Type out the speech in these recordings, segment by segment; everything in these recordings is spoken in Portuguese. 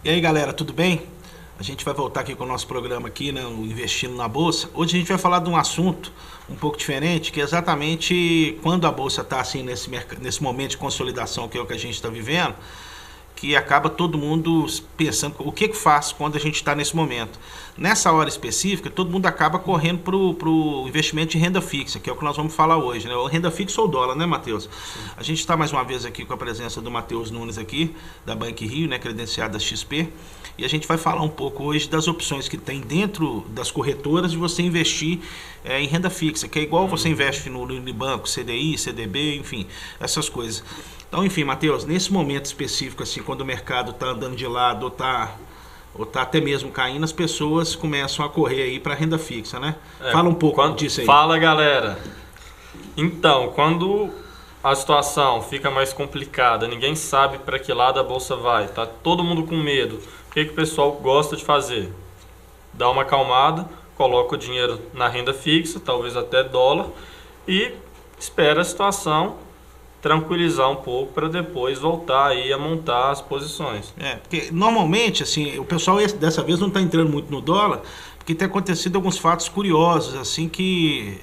E aí, galera, tudo bem? A gente vai voltar aqui com o nosso programa aqui, né, o Investindo na Bolsa. Hoje a gente vai falar de um assunto um pouco diferente, que é exatamente quando a Bolsa está assim, nesse momento de consolidação, que é o que a gente está vivendo, que acaba todo mundo pensando o que faz quando a gente está nesse momento. Nessa hora específica, todo mundo acaba correndo para o investimento em renda fixa, que é o que nós vamos falar hoje, né? O renda fixa ou dólar, né, Matheus? Sim. A gente está mais uma vez aqui com a presença do Matheus Nunes aqui, da Bank Rio, né, credenciado da XP, e a gente vai falar um pouco hoje das opções que tem dentro das corretoras de você investir em renda fixa, que é igual você investe no Unibanco, CDI, CDB, enfim, essas coisas. Então, enfim, Matheus, nesse momento específico, assim, quando o mercado está andando de lado ou tá até mesmo caindo, as pessoas começam a correr aí para renda fixa, né? Fala um pouco disso aí. Fala, galera. Então, quando a situação fica mais complicada, ninguém sabe para que lado a bolsa vai, tá todo mundo com medo, o que o pessoal gosta de fazer? Dá uma acalmada, coloca o dinheiro na renda fixa, talvez até dólar, e espera a situação tranquilizar um pouco para depois voltar aí a montar as posições. Porque normalmente, assim, o pessoal dessa vez não está entrando muito no dólar, porque tem acontecido alguns fatos curiosos, assim, que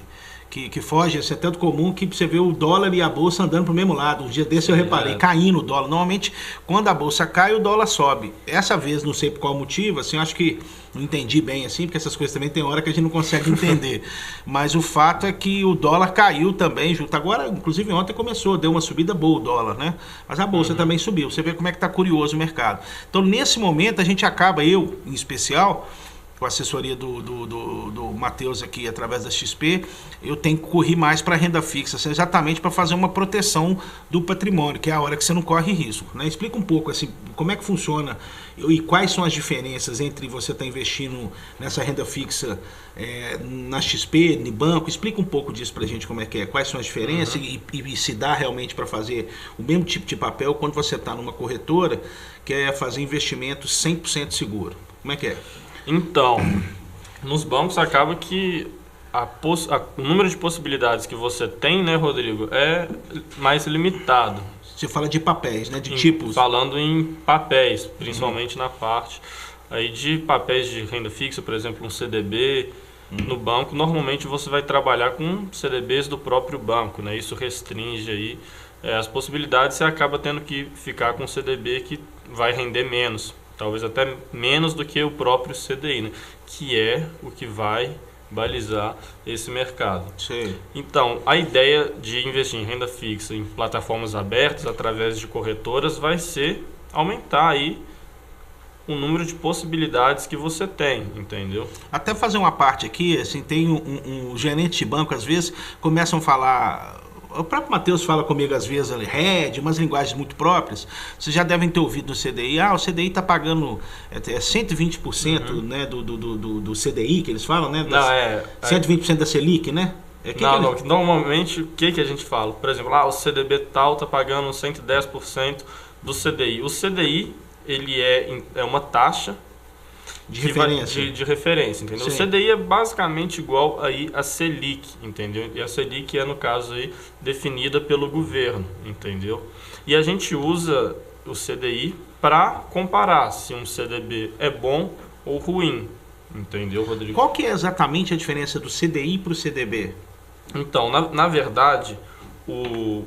fogem, assim, até do comum, que você vê o dólar e a bolsa andando para o mesmo lado. Um dia desse eu reparei, caindo o dólar. Normalmente, quando a bolsa cai, o dólar sobe. Essa vez, não sei por qual motivo, assim, eu acho que não entendi bem, assim, porque essas coisas também tem hora que a gente não consegue entender. Mas o fato é que o dólar caiu também, junto. Agora, inclusive ontem começou, deu uma subida boa o dólar, né? Mas a bolsa também subiu. Você vê como é que está curioso o mercado. Então, nesse momento, a gente acaba, eu em especial, com a assessoria do Matheus aqui, através da XP, eu tenho que correr mais para a renda fixa, assim, exatamente para fazer uma proteção do patrimônio, que é a hora que você não corre risco, né? Explica um pouco assim, como é que funciona e quais são as diferenças entre você estar investindo nessa renda fixa na XP, no banco. Explica um pouco disso para a gente, como é que é, quais são as diferenças e se dá realmente para fazer o mesmo tipo de papel quando você está numa corretora que é fazer investimento 100% seguro. Como é que é? Então, nos bancos acaba que o número de possibilidades que você tem, né, Rodrigo, é mais limitado. Você fala de papéis, né, de tipos. Falando em papéis, principalmente na parte aí de papéis de renda fixa, por exemplo, um CDB. No banco, normalmente você vai trabalhar com CDBs do próprio banco, né? Isso restringe aí as possibilidades. Você acaba tendo que ficar com um CDB que vai render menos. Talvez até menos do que o próprio CDI, né? Que é o que vai balizar esse mercado. Sim. Então, a ideia de investir em renda fixa em plataformas abertas, através de corretoras, vai ser aumentar aí o número de possibilidades que você tem, entendeu? Até fazer uma parte aqui, assim, tem um gerente de banco, às vezes, começam a falar... O próprio Matheus fala comigo às vezes, RED, umas linguagens muito próprias. Vocês já devem ter ouvido no CDI. O CDI está pagando 120%, né, do CDI, que eles falam, né? 120% da Selic, né? Normalmente, o que a gente fala? Por exemplo, o CDB tal está pagando 110% do CDI. O CDI, ele é uma taxa de referência, entendeu? Sim. O CDI é basicamente igual aí a Selic, entendeu? E a Selic é, no caso aí, definida pelo governo, entendeu? E a gente usa o CDI para comparar se um CDB é bom ou ruim, entendeu, Rodrigo? Qual que é exatamente a diferença do CDI para o CDB? Então, na verdade, o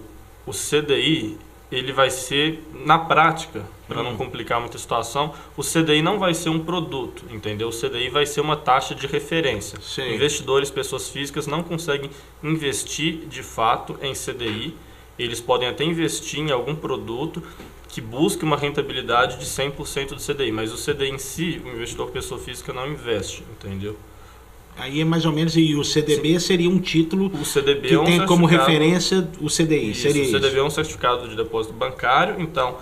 CDI... ele vai ser, na prática, para não complicar muita situação, o CDI não vai ser um produto, entendeu? O CDI vai ser uma taxa de referência. Sim. Investidores, pessoas físicas, não conseguem investir de fato em CDI. Eles podem até investir em algum produto que busque uma rentabilidade de 100% do CDI, mas o CDI em si, o investidor pessoa física não investe, entendeu? Aí é mais ou menos, e o CDB seria um título o CDB que tem como referência o CDI. Isso, o CDB é um certificado de depósito bancário, então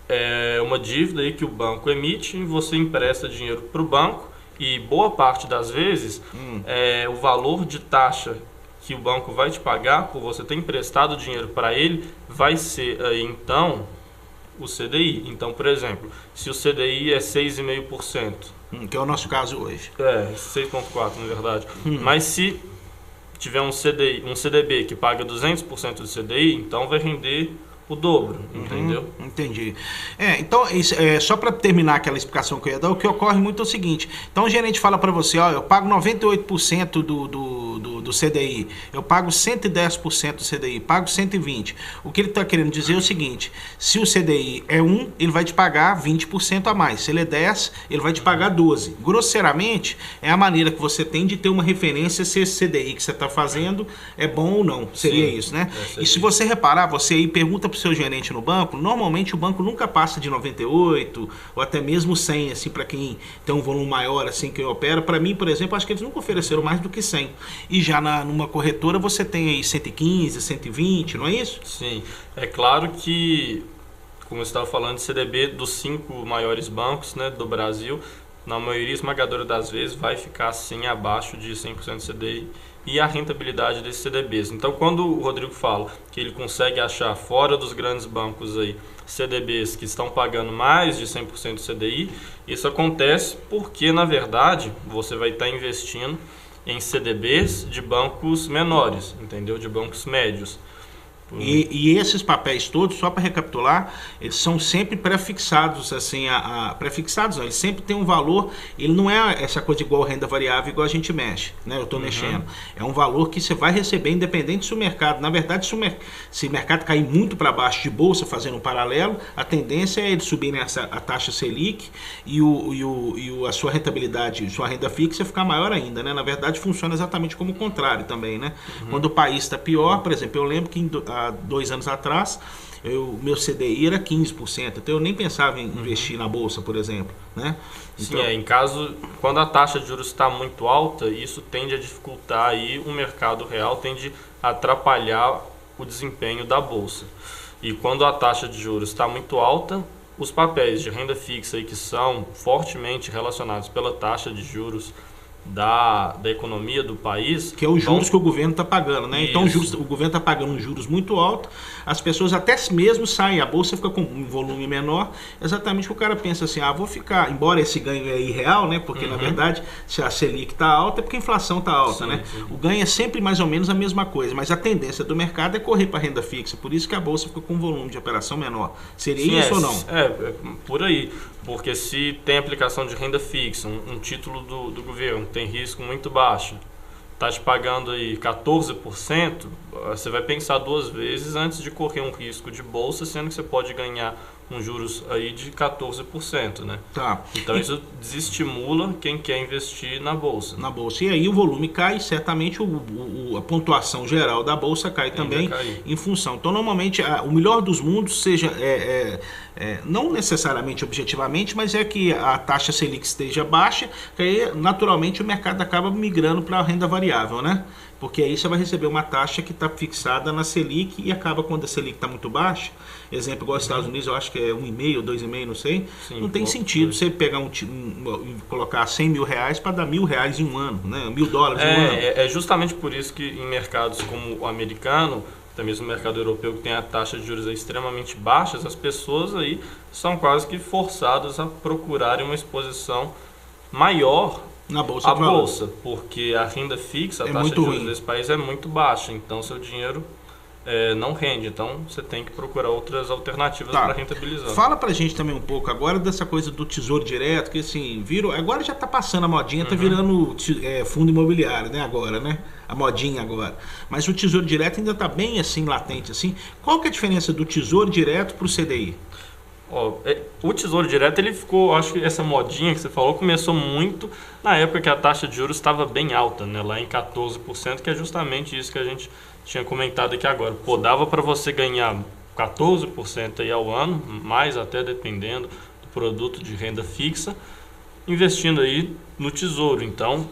é uma dívida aí que o banco emite e você empresta dinheiro para o banco e boa parte das vezes o valor de taxa que o banco vai te pagar por você ter emprestado dinheiro para ele vai ser aí então o CDI. Então, por exemplo, se o CDI é 6,5%, que é o nosso caso hoje. 6,4% na verdade. Mas se tiver um CDB que paga 200% do CDI, então vai render o dobro, entendeu? Entendi. Então, só para terminar aquela explicação que eu ia dar, o que ocorre muito é o seguinte: então o gerente fala para você, ó, eu pago 98% do CDI, eu pago 110% do CDI, pago 120%. O que ele está querendo dizer é o seguinte: se o CDI é 1, ele vai te pagar 20% a mais. Se ele é 10, ele vai te pagar 12%. Grosseiramente, é a maneira que você tem de ter uma referência se esse CDI que você está fazendo é bom ou não. Seria isso, né? E se você reparar, você aí pergunta para o seu gerente no banco, normalmente o banco nunca passa de 98 ou até mesmo 100, assim, para quem tem um volume maior, assim, que opera. Para mim, por exemplo, acho que eles nunca ofereceram mais do que 100. E já numa corretora você tem aí 115, 120, não é isso? Sim. É claro que, como eu estava falando, de CDB dos 5 maiores bancos, né, do Brasil, na maioria esmagadora das vezes vai ficar assim abaixo de 100% de CDI e a rentabilidade desses CDBs. Então, quando o Rodrigo fala que ele consegue achar fora dos grandes bancos aí CDBs que estão pagando mais de 100% do CDI, isso acontece porque, na verdade, você vai estar investindo em CDBs de bancos menores, entendeu? De bancos médios. E esses papéis todos, só para recapitular, eles são sempre prefixados, assim, prefixados não, eles sempre têm um valor, ele não é essa coisa igual renda variável, igual a gente mexe, né? Eu estou mexendo. É um valor que você vai receber independente se o mercado, na verdade, se o mercado cair muito para baixo de bolsa, fazendo um paralelo, a tendência é ele subir a taxa Selic e a sua rentabilidade, sua renda fixa ficar maior ainda, né? Na verdade, funciona exatamente como o contrário também, né? Quando o país está pior, por exemplo, eu lembro que há 2 anos atrás, meu CDI era 15%, então eu nem pensava em investir na bolsa, por exemplo, né? Então, sim, quando a taxa de juros está muito alta, isso tende a dificultar aí o mercado real, tende a atrapalhar o desempenho da bolsa. E quando a taxa de juros está muito alta, os papéis de renda fixa aí que são fortemente relacionados pela taxa de juros da economia do país, que é os juros que o governo está pagando, né? Então o governo está pagando juros muito altos, as pessoas até mesmo saem, a bolsa fica com um volume menor, exatamente que o cara pensa assim, vou ficar, embora esse ganho é irreal, né? Porque na verdade, se a Selic está alta é porque a inflação está alta, né? Sim. O ganho é sempre mais ou menos a mesma coisa, mas a tendência do mercado é correr para renda fixa, por isso que a bolsa fica com um volume de operação menor. Seria isso ou não? É por aí. Porque se tem aplicação de renda fixa, um título do governo tem risco muito baixo, está te pagando aí 14%, você vai pensar 2 vezes antes de correr um risco de bolsa, sendo que você pode ganhar juros aí de 14%, né? Tá. Então isso desestimula quem quer investir na bolsa. Na bolsa. E aí o volume cai, certamente a pontuação geral da bolsa cai também em função. Então normalmente o melhor dos mundos seja, não necessariamente objetivamente, mas é que a taxa Selic esteja baixa, que aí naturalmente o mercado acaba migrando para a renda variável, né? Porque aí você vai receber uma taxa que está fixada na Selic e acaba quando a Selic está muito baixa. Exemplo, igual os Estados Unidos, eu acho que é 1,5%, 2,5%, não sei. Sim, não tem sentido você pegar colocar 100 mil reais para dar R$1.000 em um ano, né? $1.000 em um ano. É justamente por isso que em mercados como o americano, até mesmo o mercado europeu, que tem a taxa de juros extremamente baixas, as pessoas aí são quase que forçadas a procurarem uma exposição maior na bolsa, porque a renda fixa, a taxa de juros desse país é muito baixa, então seu dinheiro não rende, então você tem que procurar outras alternativas para rentabilizar. Fala pra gente também um pouco agora dessa coisa do tesouro direto, que assim, agora já tá passando a modinha, tá virando fundo imobiliário, né, agora, né? A modinha agora. Mas o tesouro direto ainda tá bem assim, latente, assim. Qual que é a diferença do tesouro direto pro CDI? O Tesouro Direto, ele ficou, acho que essa modinha que você falou, começou muito na época que a taxa de juros estava bem alta, né? Lá em 14%, que é justamente isso que a gente tinha comentado aqui agora. Dava para você ganhar 14% aí ao ano, mais até dependendo do produto de renda fixa, investindo aí no Tesouro. Então,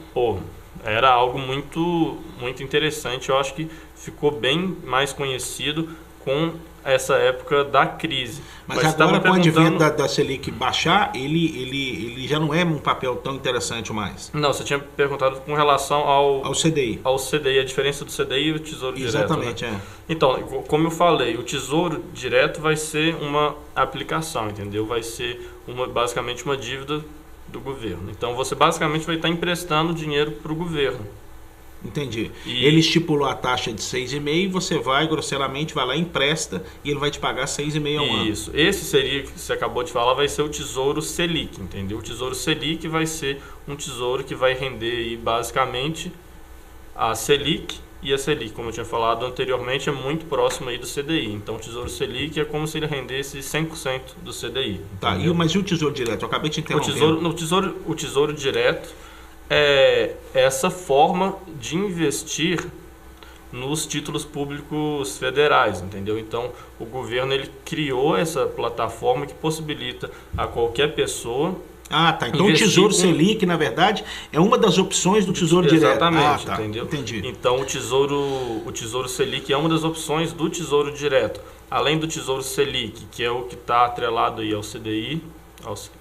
era algo muito, muito interessante. Eu acho que ficou bem mais conhecido com essa época da crise. Mas agora com o advento da Selic baixar, ele já não é um papel tão interessante mais. Não, você tinha perguntado com relação ao CDI. Ao CDI, a diferença do CDI e o Tesouro Direto. Exatamente, né? Então, como eu falei, o Tesouro Direto vai ser uma aplicação, entendeu? Vai ser basicamente uma dívida do governo. Então, você basicamente vai estar emprestando dinheiro para o governo. Entendi. Ele estipulou a taxa de 6,5%, você vai, grosseiramente, vai lá, empresta e ele vai te pagar 6,5% ao ano. Isso. Esse seria, que você acabou de falar, vai ser o Tesouro Selic, entendeu? O Tesouro Selic vai ser um tesouro que vai render aí, basicamente a Selic, e a Selic, como eu tinha falado anteriormente, é muito próximo aí do CDI. Então o Tesouro Selic é como se ele rendesse 100% do CDI. Tá, mas e o Tesouro Direto? Eu acabei de interromper. O tesouro Direto é essa forma de investir nos títulos públicos federais, entendeu? Então, o governo ele criou essa plataforma que possibilita a qualquer pessoa... Ah, tá. Então o Tesouro Selic, na verdade, é uma das opções do Tesouro Direto. Exatamente, tá. Entendeu? Entendi. Então o Tesouro Selic é uma das opções do Tesouro Direto. Além do Tesouro Selic, que é o que está atrelado aí ao CDI,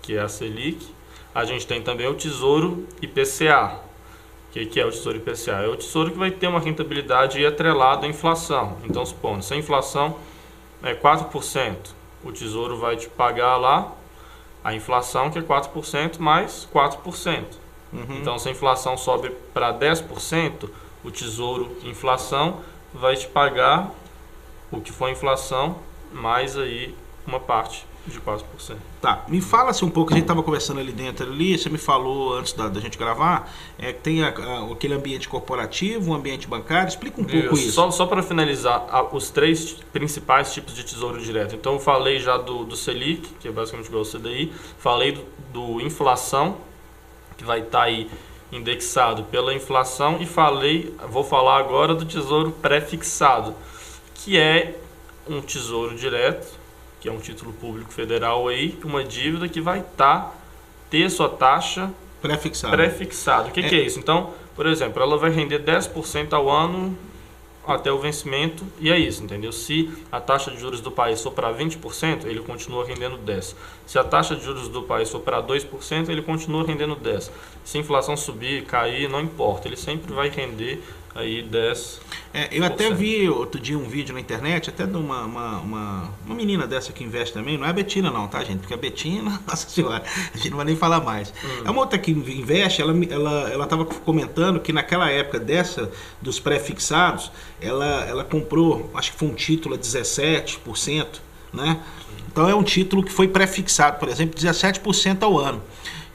que é a Selic, a gente tem também o Tesouro IPCA. O que é o Tesouro IPCA? É o tesouro que vai ter uma rentabilidade atrelada à inflação. Então, supondo, se a inflação é 4%, o Tesouro vai te pagar lá a inflação, que é 4%, mais 4%. Então, se a inflação sobe para 10%, o Tesouro Inflação vai te pagar o que for a inflação, mais aí uma parte de 4%. Tá, me fala assim um pouco, a gente estava conversando ali dentro, você me falou antes da gente gravar, que tem aquele ambiente corporativo, um ambiente bancário, explica um pouco isso. Só para finalizar, os 3 principais tipos de tesouro direto. Então eu falei já do Selic, que é basicamente igual ao CDI, falei do inflação, que vai estar aí indexado pela inflação, e vou falar agora do tesouro pré-fixado, que é um tesouro direto, que é um título público federal aí, uma dívida que vai ter sua taxa pré-fixada. O que é isso? Então, por exemplo, ela vai render 10% ao ano até o vencimento, e é isso, entendeu? Se a taxa de juros do país for para 20%, ele continua rendendo 10%. Se a taxa de juros do país for para 2%, ele continua rendendo 10%. Se a inflação subir, cair, não importa, ele sempre vai render aí 10%. Eu até vi outro dia um vídeo na internet, até de uma menina dessa que investe também, não é a Betina não, tá, gente? Porque a Betina, nossa senhora, a gente não vai nem falar mais. É uma outra que investe, ela estava comentando que naquela época dos pré-fixados, ela comprou, acho que foi um título a 17%, né? Então é um título que foi pré-fixado, por exemplo, 17% ao ano.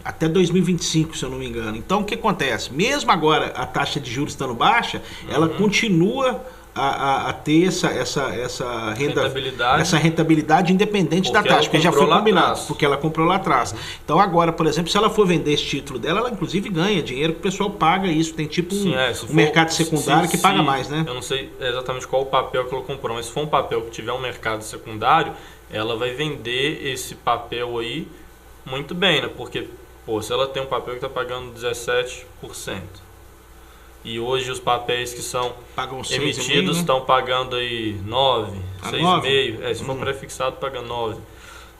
Até 2025, se eu não me engano. Então, o que acontece? Mesmo agora a taxa de juros estando baixa, ela continua a ter essa rentabilidade independente da taxa, porque já foi combinado, porque ela comprou lá atrás. Então, agora, por exemplo, se ela for vender esse título dela, ela inclusive ganha dinheiro, que o pessoal paga isso. Tem tipo um mercado secundário que paga mais, né? Eu não sei exatamente qual o papel que ela comprou, mas se for um papel que tiver um mercado secundário, ela vai vender esse papel aí muito bem, né? Porque se ela tem um papel que está pagando 17%, e hoje os papéis que são emitidos estão pagando aí 9%, 6,5%, se for pré-fixado paga 9%.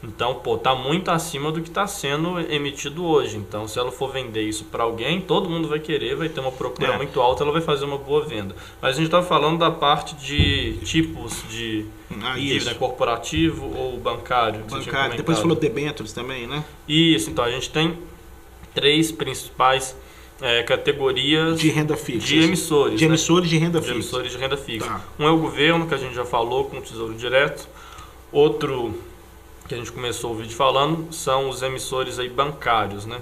Então, tá muito acima do que está sendo emitido hoje. Então, se ela for vender isso para alguém, todo mundo vai querer, vai ter uma procura muito alta, ela vai fazer uma boa venda. Mas a gente está falando da parte de tipos de dívida, corporativo ou bancário. Bancário, depois você falou debêntures também, né? Isso, então a gente tem 3 principais categorias de renda fixa, de emissores. De emissores de renda fixa. Emissores de renda fixa. Um é o governo, que a gente já falou, com o Tesouro Direto. Outro que a gente começou o vídeo falando são os emissores aí bancários, né?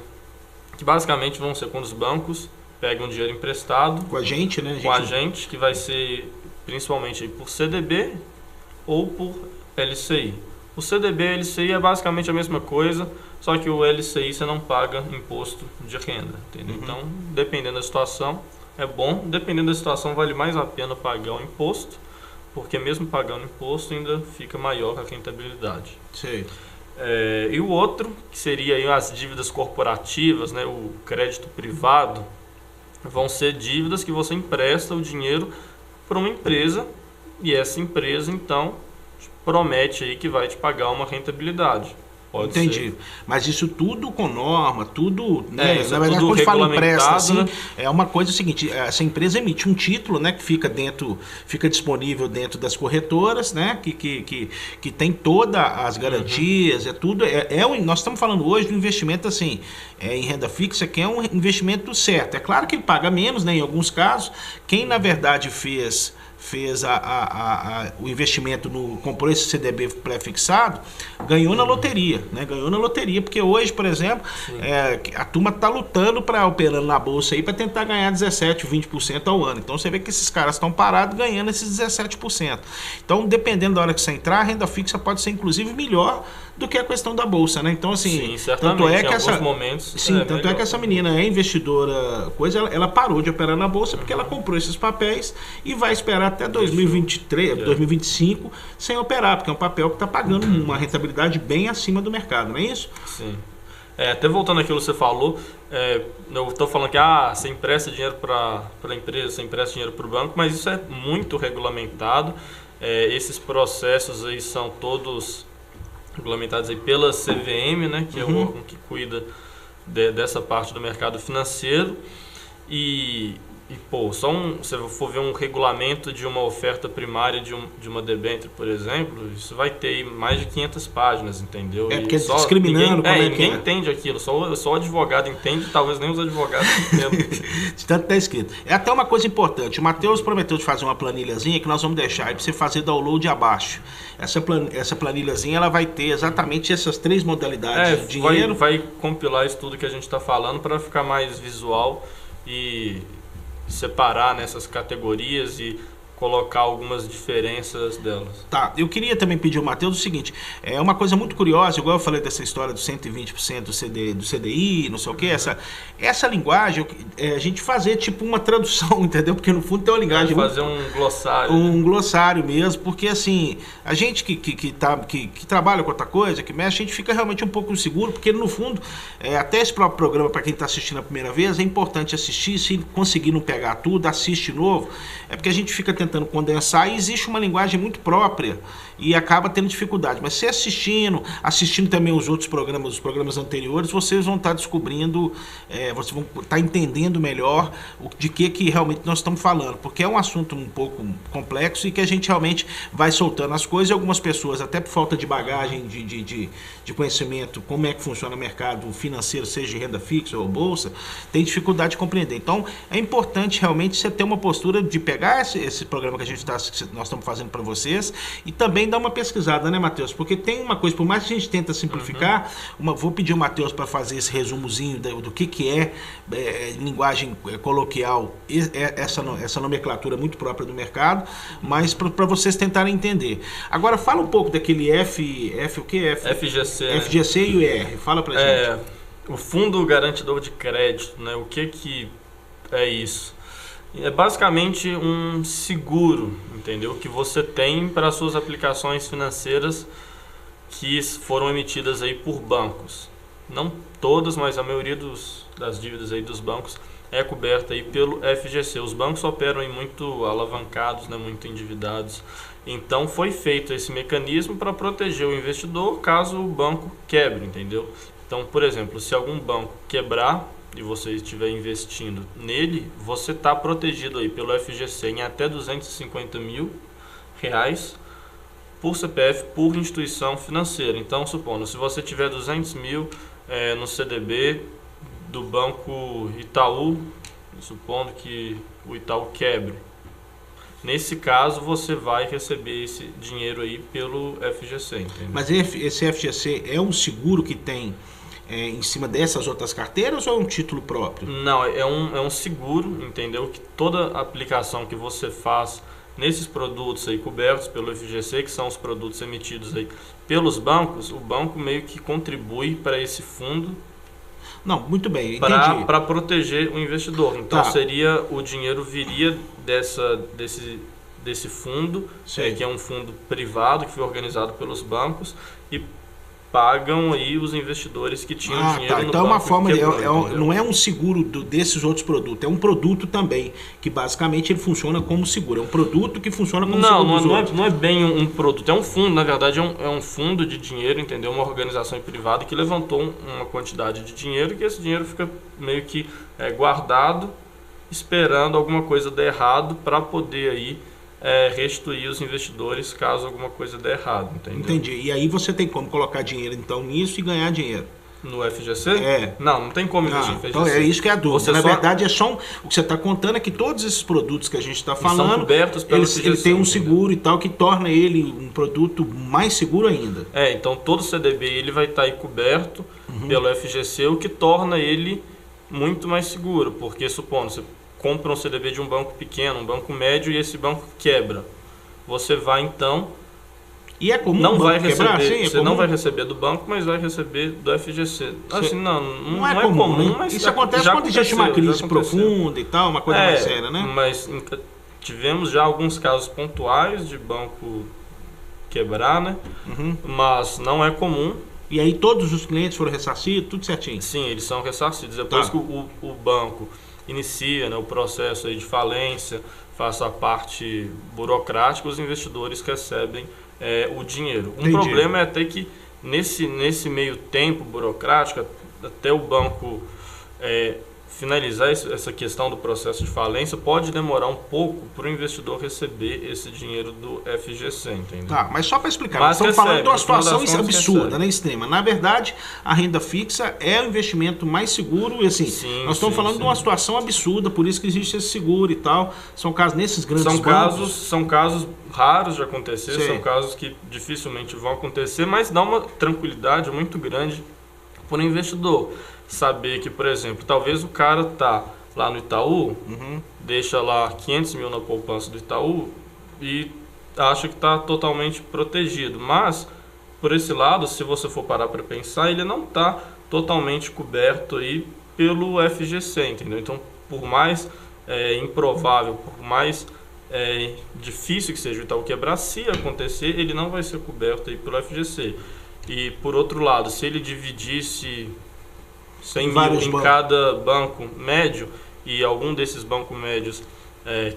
Que basicamente vão ser quando os bancos pegam dinheiro emprestado com a gente, né? Com a gente, que vai ser principalmente aí por CDB ou por LCI. O CDB e a LCI é basicamente a mesma coisa, só que o LCI você não paga imposto de renda, entendeu? Então, dependendo da situação, é bom. Dependendo da situação, vale mais a pena pagar o imposto, porque mesmo pagando imposto ainda fica maior a rentabilidade. Sim. E o outro, que seria aí as dívidas corporativas, né, o crédito privado, vão ser dívidas que você empresta o dinheiro para uma empresa, e essa empresa então promete aí que vai te pagar uma rentabilidade. Pode Entendi. ser. Mas isso tudo com norma, tudo, né? Isso Na é verdade, tudo quando fala empresta, assim, né? é uma coisa seguinte, essa empresa emite um título, né, que fica disponível dentro das corretoras, né, que tem todas as garantias, é tudo, nós estamos falando hoje de um investimento assim, em renda fixa, que é um investimento certo. É claro que ele paga menos, né, em alguns casos. Quem, na verdade, fez o investimento, comprou esse CDB pré-fixado, ganhou na loteria, né? Ganhou na loteria, porque hoje, por exemplo, a turma está lutando para operando na bolsa aí para tentar ganhar 17%, 20% ao ano. Então você vê que esses caras estão parados ganhando esses 17%. Então, dependendo da hora que você entrar, a renda fixa pode ser inclusive melhor do que a questão da bolsa, né? Então, assim, sim, tanto é que tanto é que essa menina é investidora, ela parou de operar na bolsa porque ela comprou esses papéis e vai esperar até 2023, 2025 sem operar, porque é um papel que está pagando uma rentabilidade bem acima do mercado, não é isso? Sim. Até voltando àquilo que você falou, eu estou falando que você empresta dinheiro para a empresa, você empresta dinheiro para o banco, mas isso é muito regulamentado. Esses processos aí são todos regulamentados aí pela CVM, né, que é o órgão que cuida dessa parte do mercado financeiro. E se você for ver um regulamento de uma oferta primária de uma debênture, por exemplo, isso vai ter aí mais de 500 páginas, entendeu? Porque discriminando ninguém entende aquilo, só o advogado entende, talvez nem os advogados entendam. De tanto está escrito. É até uma coisa importante, o Matheus prometeu de fazer uma planilhazinha que nós vamos deixar aí para você fazer download abaixo. Essa planilhazinha ela vai ter exatamente essas 3 modalidades de dinheiro. Vai compilar isso tudo que a gente está falando para ficar mais visual e separar nessas categorias e colocar algumas diferenças delas. Tá, eu queria também pedir ao Matheus o seguinte, é uma coisa muito curiosa, igual eu falei dessa história do 120% do CDI, não sei o que, essa linguagem, a gente fazer tipo uma tradução, entendeu? Porque no fundo tem uma linguagem... fazer um glossário. Um glossário mesmo, porque assim, a gente que trabalha com outra coisa, que mexe, a gente fica realmente um pouco inseguro, porque no fundo, até esse próprio programa, para quem está assistindo a primeira vez, é importante assistir, se conseguir não pegar tudo, assiste de novo, porque a gente fica tentando condensar e existe uma linguagem muito própria e acaba tendo dificuldade. Mas se assistindo também os programas anteriores, vocês vão estar descobrindo, vocês vão estar entendendo melhor de que realmente nós estamos falando, porque é um assunto um pouco complexo e que a gente realmente vai soltando as coisas e algumas pessoas, até por falta de bagagem de conhecimento, como é que funciona o mercado financeiro, seja de renda fixa ou bolsa, tem dificuldade de compreender. Então, é importante realmente você ter uma postura de pegar esse programa que nós estamos fazendo para vocês e também dar uma pesquisada, né, Matheus? Porque tem uma coisa, por mais que a gente tenta simplificar, vou pedir ao Matheus para fazer esse resumozinho do que é linguagem coloquial, essa nomenclatura muito própria do mercado, mas para vocês tentarem entender. Agora, fala um pouco daquele FGC, né? FGC e o IR, fala pra gente. O Fundo Garantidor de Crédito, né? O que é isso? É basicamente um seguro, entendeu? Que você tem para suas aplicações financeiras que foram emitidas aí por bancos. Não todas, mas a maioria das dívidas aí dos bancos é coberta aí pelo FGC. Os bancos operam aí muito alavancados, né? Muito endividados. Então foi feito esse mecanismo para proteger o investidor caso o banco quebre, entendeu? Então, por exemplo, se algum banco quebrar e você estiver investindo nele, você está protegido aí pelo FGC em até R$250 mil por CPF, por instituição financeira. Então, supondo, se você tiver 200 mil no CDB do Banco Itaú, supondo que o Itaú quebre, nesse caso você vai receber esse dinheiro aí pelo FGC, entendeu? Mas esse FGC é um seguro que tem em cima dessas outras carteiras ou é um título próprio? Não, é um seguro, entendeu? Que toda aplicação que você faz nesses produtos aí cobertos pelo FGC, que são os produtos emitidos aí pelos bancos, o banco meio que contribui para esse fundo. Não, muito bem, entendi. Para proteger o investidor. Então o dinheiro viria desse fundo, que é um fundo privado que foi organizado pelos bancos, e pagam aí os investidores que tinham dinheiro no então banco. É uma forma, quebrou, não é um seguro desses outros produtos, é um produto também, que basicamente ele funciona como seguro, é um produto que funciona como seguro dos outros. Não é bem um produto, é um fundo, na verdade é um fundo de dinheiro, entendeu? Uma organização privada que levantou uma quantidade de dinheiro, que esse dinheiro fica meio que guardado, esperando alguma coisa dar errado para poder aí restituir os investidores caso alguma coisa dê errado, entendeu? Entendi. E aí você tem como colocar dinheiro então nisso e ganhar dinheiro? No FGC? Não tem como investir no FGC. Então é isso que é a dúvida. Na verdade, o que você está contando é que todos esses produtos que a gente está falando, são cobertos pelo FGC, ele tem um seguro e tal, que torna ele um produto mais seguro ainda. Então todo CDB ele vai estar aí coberto pelo FGC, o que torna ele muito mais seguro, porque supondo, você compra um CDB de um banco pequeno, um banco médio, e esse banco quebra. Você vai então... E é comum não vai receber, quebrar? Sim, você não vai receber do banco, mas vai receber do FGC. Assim, não é comum, né? Mas isso acontece quando existe uma crise profunda e tal, uma coisa mais séria, né? Mas tivemos já alguns casos pontuais de banco quebrar, né? Mas não é comum. E aí todos os clientes foram ressarcidos, tudo certinho? Sim, eles são ressarcidos. Depois que o banco inicia, né, o processo aí de falência, faz a parte burocrática, os investidores recebem o dinheiro. Um problema é até que nesse meio tempo burocrático, até o banco finalizar essa questão do processo de falência, pode demorar um pouco para o investidor receber esse dinheiro do FGC, entendeu? Mas só para explicar, nós estamos falando de uma situação absurda, né, extrema. Na verdade, a renda fixa é o investimento mais seguro, e assim, nós estamos falando de uma situação absurda, por isso que existe esse seguro e tal. São casos nesses grandes bancos. São casos raros de acontecer, são casos que dificilmente vão acontecer, mas dá uma tranquilidade muito grande para o investidor. Saber que, por exemplo, talvez o cara tá lá no Itaú, deixa lá 500 mil na poupança do Itaú e acha que está totalmente protegido. Mas, por esse lado, se você for parar para pensar, ele não está totalmente coberto aí pelo FGC, entendeu? Então, por mais improvável, por mais difícil que seja o Itaú quebrar, se acontecer, ele não vai ser coberto aí pelo FGC. E, por outro lado, se ele dividisse 100 mil em cada banco médio e algum desses bancos médios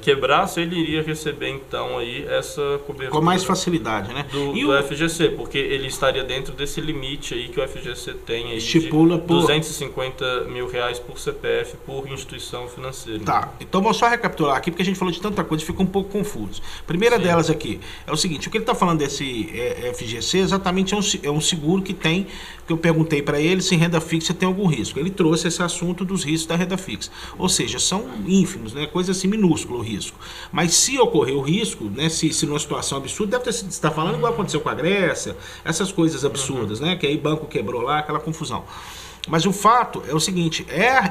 quebrasse, ele iria receber então aí essa cobertura com mais facilidade, né? do FGC, porque ele estaria dentro desse limite aí que o FGC tem aí, estipula de R$250 mil por CPF por instituição financeira. Então vamos só recapitular aqui, porque a gente falou de tanta coisa e fica um pouco confuso. Primeira delas aqui é o seguinte: o que ele está falando desse FGC exatamente é um seguro que tem, que eu perguntei para ele se renda fixa tem algum risco. Ele trouxe esse assunto dos riscos da renda fixa, ou seja, são ínfimos, né? Coisa assim minúscula o risco. Mas se ocorrer o risco, né? Se numa situação absurda, deve ter sido, você está falando igual aconteceu com a Grécia, essas coisas absurdas, né? Que aí banco quebrou lá, aquela confusão. Mas o fato é o seguinte,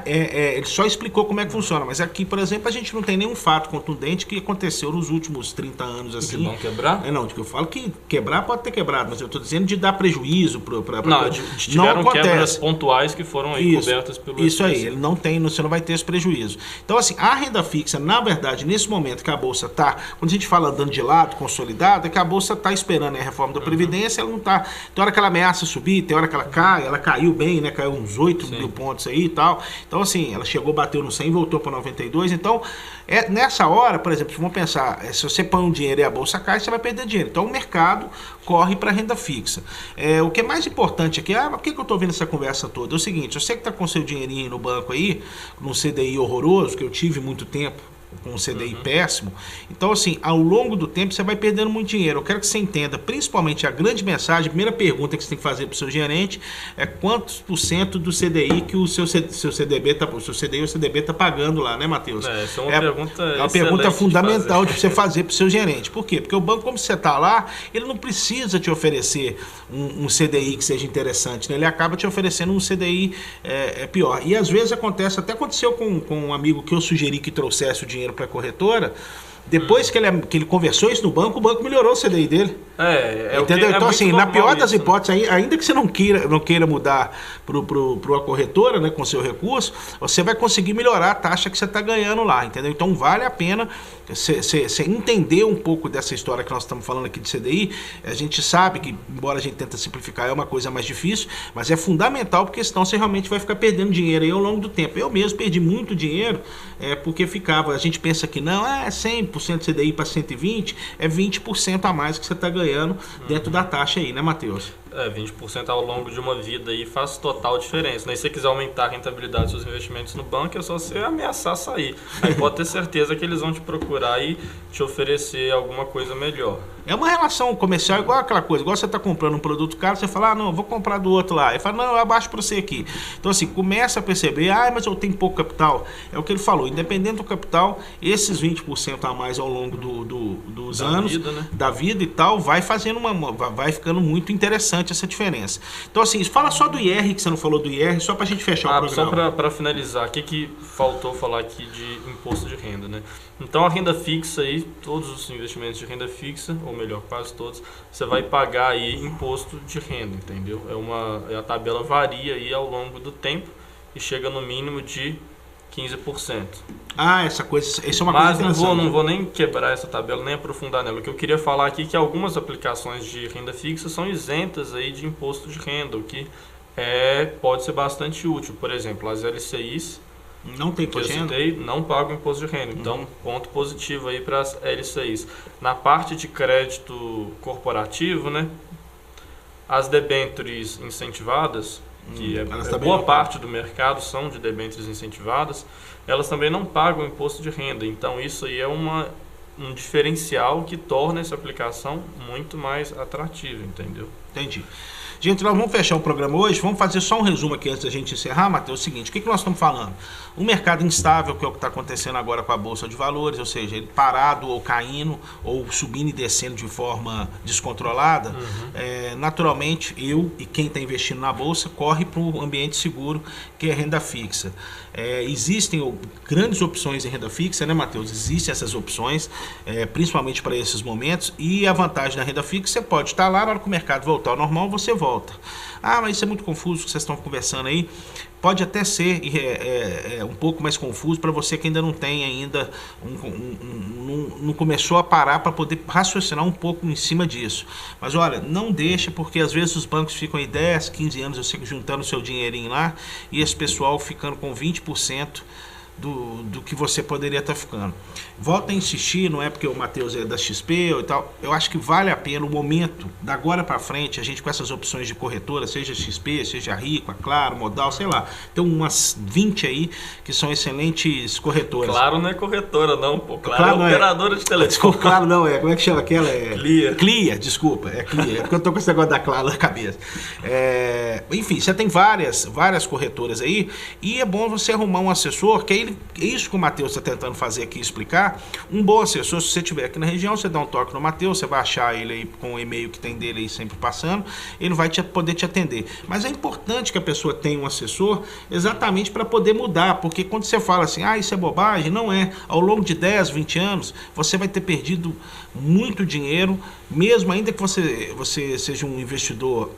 ele só explicou como é que funciona, mas aqui, por exemplo, a gente não tem nenhum fato contundente que aconteceu nos últimos 30 anos assim. De não quebrar? Não, de que eu falo que quebrar pode ter quebrado, mas eu estou dizendo de dar prejuízo para não, tiveram quebras pontuais que foram aí cobertas pelo Isso aí, ele não tem, você não vai ter esse prejuízo. Então, assim, a renda fixa, na verdade, nesse momento que a Bolsa está, quando a gente fala andando de lado, consolidada, é que a Bolsa está esperando a reforma da Previdência, ela não está. Tem hora que ela ameaça subir, tem hora que ela cai, ela caiu bem, né? Caiu uns 8 mil pontos aí e tal. Então, assim, ela chegou, bateu no 100 e voltou para 92. Então, nessa hora, por exemplo, vamos pensar, se você põe um dinheiro e a bolsa cai, você vai perder dinheiro. Então, o mercado corre para a renda fixa. O que é mais importante aqui, por que eu estou vendo essa conversa toda? É o seguinte, você que está com seu dinheirinho no banco aí, num CDI horroroso, que eu tive muito tempo, com um CDI péssimo. Então, assim, ao longo do tempo você vai perdendo muito dinheiro. Eu quero que você entenda, principalmente a grande mensagem, a primeira pergunta que você tem que fazer para o seu gerente é quantos % do CDI que o seu CDB tá, o seu CDI ou CDB está pagando lá, né, Matheus? Essa é uma pergunta fundamental de você fazer para o seu gerente. Por quê? Porque o banco, como você está lá, ele não precisa te oferecer um CDI que seja interessante, né? Ele acaba te oferecendo um CDI pior. E às vezes acontece, até aconteceu com um amigo que eu sugeri que trouxesse o dinheiro para a corretora, Depois que ele conversou isso no banco, o banco melhorou o CDI dele. Entendeu? Então, assim, na pior das hipóteses, ainda que você não queira mudar para a corretora, né, com seu recurso, você vai conseguir melhorar a taxa que você está ganhando lá, entendeu? Então, vale a pena você entender um pouco dessa história que nós estamos falando aqui de CDI. A gente sabe que, embora a gente tente simplificar, é uma coisa mais difícil, mas é fundamental, porque senão você realmente vai ficar perdendo dinheiro aí ao longo do tempo. Eu mesmo perdi muito dinheiro, porque a gente pensa que não, 100% de CDI para 120, é 20% a mais que você está ganhando dentro da taxa aí, né, Matheus? 20% ao longo de uma vida aí faz total diferença, né? E se você quiser aumentar a rentabilidade dos seus investimentos no banco, é só você ameaçar sair. Aí pode ter certeza que eles vão te procurar e te oferecer alguma coisa melhor. É uma relação comercial igual aquela coisa, igual você está comprando um produto caro, você fala, não, eu vou comprar do outro lá. Ele fala, não, eu abaixo para você aqui. Então, assim, começa a perceber, mas eu tenho pouco capital. É o que ele falou, independente do capital, esses 20% a mais ao longo dos anos, vida, né? Da vida e tal, vai ficando muito interessante essa diferença. Então, assim, fala só do IR, que você não falou do IR, só para a gente fechar o programa. Só para finalizar, o que faltou falar aqui de imposto de renda, né? Então, a renda fixa aí, todos os investimentos de renda fixa, ou melhor, quase todos, você vai pagar aí imposto de renda, entendeu? A tabela varia aí ao longo do tempo e chega no mínimo de 15%. Essa é uma coisa interessante. Mas não vou nem quebrar essa tabela, nem aprofundar nela. O que eu queria falar aqui é que algumas aplicações de renda fixa são isentas aí de imposto de renda, o que pode ser bastante útil. Por exemplo, as LCIs, não tem imposto de renda? Não pagam imposto de renda. Então, ponto positivo aí para as LCIs. Na parte de crédito corporativo, né, as debêntures incentivadas, que boa parte do mercado são de debêntures incentivadas, elas também não pagam imposto de renda. Então, isso aí é um diferencial que torna essa aplicação muito mais atrativa, entendeu? Entendi. Gente, nós vamos fechar o programa hoje, vamos fazer só um resumo aqui antes da gente encerrar, Matheus. É o seguinte, o que nós estamos falando? O mercado instável, que é o que está acontecendo agora com a Bolsa de Valores, ou seja, ele parado ou caindo, ou subindo e descendo de forma descontrolada, naturalmente, eu e quem está investindo na Bolsa corre para um ambiente seguro, que é renda fixa. Existem grandes opções em renda fixa, né, Matheus? Existem essas opções, principalmente para esses momentos, e a vantagem da renda fixa, você pode estar lá, na hora que o mercado voltar ao normal, você volta. Mas isso é muito confuso o que vocês estão conversando aí. Pode até ser um pouco mais confuso para você que ainda não tem ainda, não começou a parar para poder raciocinar um pouco em cima disso. Mas olha, não deixa, porque às vezes os bancos ficam aí 10, 15 anos, eu sei, juntando o seu dinheirinho lá, e esse pessoal ficando com 20% do que você poderia estar ficando. Volta a insistir, não é porque o Matheus é da XP ou tal, eu acho que vale a pena o momento, da agora para frente, a gente com essas opções de corretora, seja XP, seja Rico, Claro, Modal, sei lá, tem umas 20 aí que são excelentes corretoras. Claro não é corretora não, pô. Claro é operadora de telefone. Desculpa, Claro não é, como é que chama aquela? Clear, desculpa, Clear, porque eu tô com esse negócio da Claro na cabeça. Enfim, você tem várias corretoras aí, e é bom você arrumar um assessor, que aí é isso que o Matheus está tentando fazer aqui, explicar. Um bom assessor, se você estiver aqui na região, você dá um toque no Matheus, você vai achar ele aí com o e-mail que tem dele aí sempre passando, ele vai poder te atender. Mas é importante que a pessoa tenha um assessor exatamente para poder mudar, porque quando você fala assim, isso é bobagem, não é. Ao longo de 10, 20 anos, você vai ter perdido muito dinheiro, mesmo ainda que você seja um investidor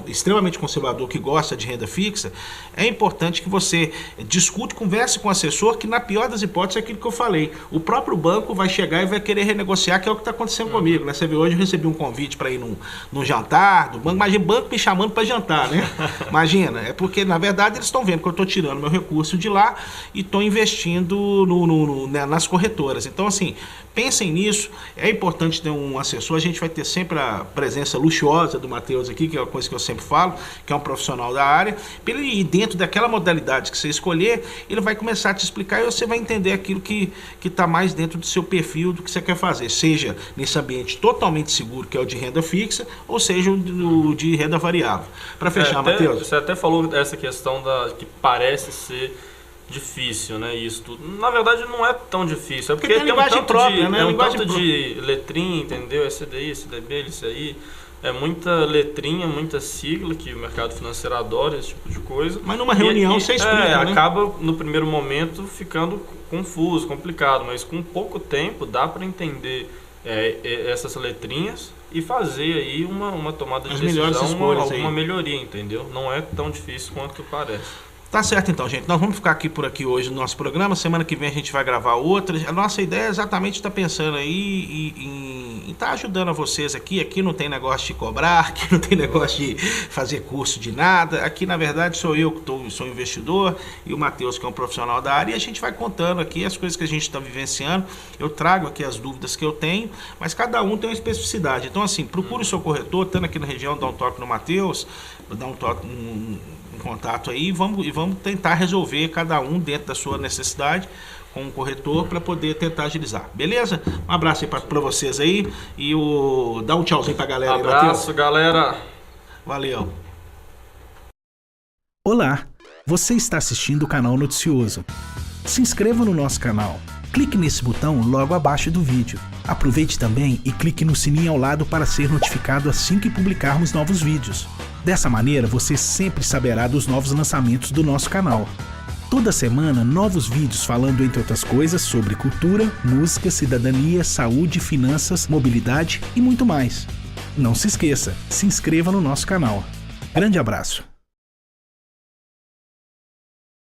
extremamente conservador que gosta de renda fixa, é importante que você discute, converse com o assessor, que na pior das hipóteses é aquilo que eu falei. O próprio banco vai chegar e vai querer renegociar, que é o que está acontecendo comigo, né? Você vê, hoje eu recebi um convite para ir num jantar do banco, imagina o banco me chamando para jantar, né? Imagina, é porque na verdade eles estão vendo que eu estou tirando meu recurso de lá e estou investindo nas corretoras. Então, assim, pensem nisso, é importante ter um assessor. A gente vai ter sempre a presença luxuosa do Matheus aqui, que é uma coisa que eu sempre falo, que é um profissional da área. Para ele ir dentro daquela modalidade que você escolher, ele vai começar a te explicar e você vai entender aquilo que está mais dentro do seu perfil, do que você quer fazer, seja nesse ambiente totalmente seguro, que é o de renda fixa, ou seja o de renda variável. Para fechar, Matheus. Você até falou dessa questão que parece ser difícil, né? Isso tudo. Na verdade, não é tão difícil. É porque tem linguagem própria, né? É um tanto de letrinha, entendeu? É CDI, CDB, LCI. É muita letrinha, muita sigla, que o mercado financeiro adora, esse tipo de coisa. Mas numa reunião você explica, né? Acaba no primeiro momento ficando confuso, complicado, mas com pouco tempo dá para entender essas letrinhas e fazer aí uma tomada de decisão, alguma melhoria, entendeu? Não é tão difícil quanto parece. Tá certo então, gente. Nós vamos ficar por aqui hoje no nosso programa. Semana que vem a gente vai gravar outra. A nossa ideia é exatamente estar pensando aí em estar ajudando a vocês aqui. Aqui não tem negócio de cobrar, aqui não tem negócio de fazer curso de nada. Aqui, na verdade, sou eu que sou investidor e o Matheus, que é um profissional da área. E a gente vai contando aqui as coisas que a gente está vivenciando. Eu trago aqui as dúvidas que eu tenho, mas cada um tem uma especificidade. Então, assim, procure o seu corretor, estando aqui na região, dá um toque no Matheus, dá um toque um contato aí e vamos tentar resolver cada um dentro da sua necessidade com o corretor para poder tentar agilizar. Beleza? Um abraço aí para vocês aí e dá um tchauzinho para a galera. Abraço, aí, galera. Valeu. Olá, você está assistindo o canal Noticioso. Se inscreva no nosso canal. Clique nesse botão logo abaixo do vídeo. Aproveite também e clique no sininho ao lado para ser notificado assim que publicarmos novos vídeos. Dessa maneira, você sempre saberá dos novos lançamentos do nosso canal. Toda semana, novos vídeos falando, entre outras coisas, sobre cultura, música, cidadania, saúde, finanças, mobilidade e muito mais. Não se esqueça, se inscreva no nosso canal. Grande abraço!